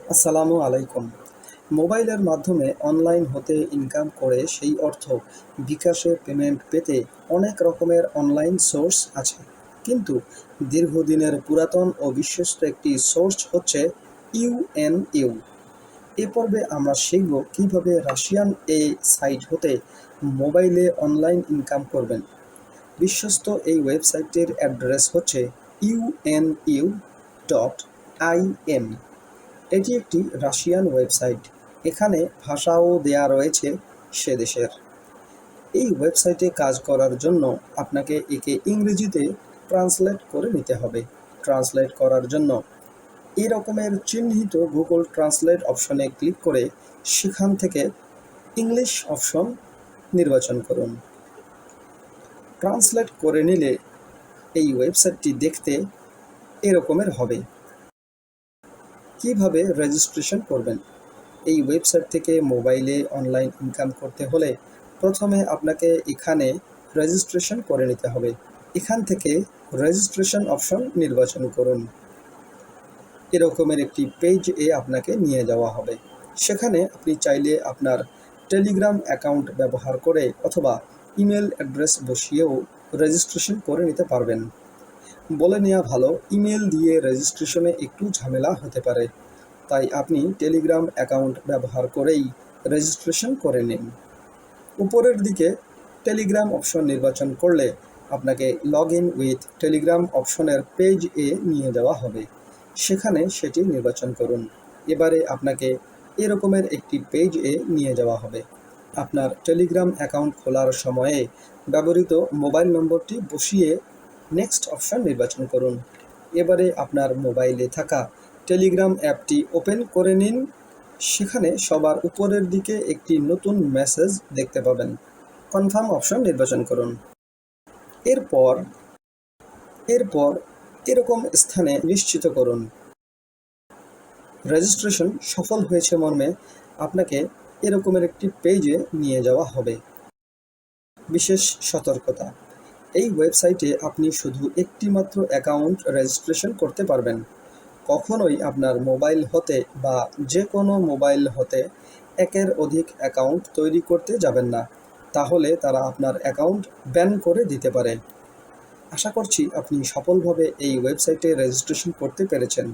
আসসালামু আলাইকুম। মোবাইলের মাধ্যমে অনলাইন হতে ইনকাম করে সেই অর্থ বিকাশে পেমেন্ট পেতে অনেক রকমের অনলাইন সোর্স আছে। কিন্তু দীর্ঘদিনের পুরাতন ও বিশ্বস্ত একটি সোর্স হচ্ছে ইউএনইউ। এ পর্বে আমরা শিখব কিভাবে রাশিয়ান এই সাইট হতে মোবাইলে অনলাইন ইনকাম করবেন। বিশ্বস্ত এই ওয়েবসাইটটির অ্যাড্রেস হচ্ছে UNU.IM। এটি একটি রাশিয়ান ওয়েবসাইট। এখানে ভাষাও দেয়া রয়েছে সে দেশের। এই ওয়েবসাইটে কাজ করার জন্য আপনাকে একে ইংরেজিতে ট্রান্সলেট করে নিতে হবে। ট্রান্সলেট করার জন্য এই রকমের চিহ্নিত গুগল ট্রান্সলেট অপশনে ক্লিক করে সেখান থেকে ইংলিশ অপশন নির্বাচন করুন। ট্রান্সলেট করে নিলে এই ওয়েবসাইটটি দেখতে এরকমের হবে। কিভাবে রেজিস্ট্রেশন করবেন? এই ওয়েবসাইট থেকে মোবাইলে অনলাইন ইনকাম করতে হলে প্রথমে আপনাকে এখানে রেজিস্ট্রেশন করে নিতে হবে। এখান থেকে রেজিস্ট্রেশন অপশন নির্বাচন করুন। এরকমের একটি পেজে আপনাকে নিয়ে যাওয়া হবে। সেখানে আপনি চাইলে আপনার টেলিগ্রাম অ্যাকাউন্ট ব্যবহার করে অথবা ইমেল অ্যাড্রেস বসিয়েও রেজিস্ট্রেশন করে নিতে পারবেন। বলে নেওয়া ভালো, ইমেল দিয়ে রেজিস্ট্রেশনে একটু ঝামেলা হতে পারে, তাই আপনি টেলিগ্রাম অ্যাকাউন্ট ব্যবহার করেই রেজিস্ট্রেশন করে নিন। উপরের দিকে টেলিগ্রাম অপশন নির্বাচন করলে আপনাকে লগ ইন উইথ টেলিগ্রাম অপশনের পেজে নিয়ে যাওয়া হবে। সেখানে সেটি নির্বাচন করুন। এবারে আপনাকে এরকমের একটি পেজে নিয়ে যাওয়া হবে। আপনার টেলিগ্রাম অ্যাকাউন্ট খোলার সময়ে ব্যবহৃত মোবাইল নম্বরটি বসিয়ে নেক্সট অপশন নির্বাচন করুন। এবারে আপনার মোবাইলে থাকা টেলিগ্রাম অ্যাপটি ওপেন করে নিন। সেখানে সবার উপরের দিকে একটি নতুন মেসেজ দেখতে পাবেন। কনফার্ম অপশন নির্বাচন করুন। এরপর এরপর এরকম স্থানে নিশ্চিত করুন রেজিস্ট্রেশন সফল হয়েছে মর্মে আপনাকে এরকমের একটি পেজে নিয়ে যাওয়া হবে। বিশেষ সতর্কতা, এই ওয়েবসাইটে আপনি শুধু একটি মাত্র অ্যাকাউন্ট রেজিস্ট্রেশন করতে পারবেন। কখনোই আপনার মোবাইল হতে বা যে কোনো মোবাইল হতে একের অধিক অ্যাকাউন্ট তৈরি করতে যাবেন না, তাহলে তারা আপনার অ্যাকাউন্ট ব্যান করে দিতে পারে। আশা করছি আপনি সফলভাবে এই ওয়েবসাইটে রেজিস্ট্রেশন করতে পেরেছেন।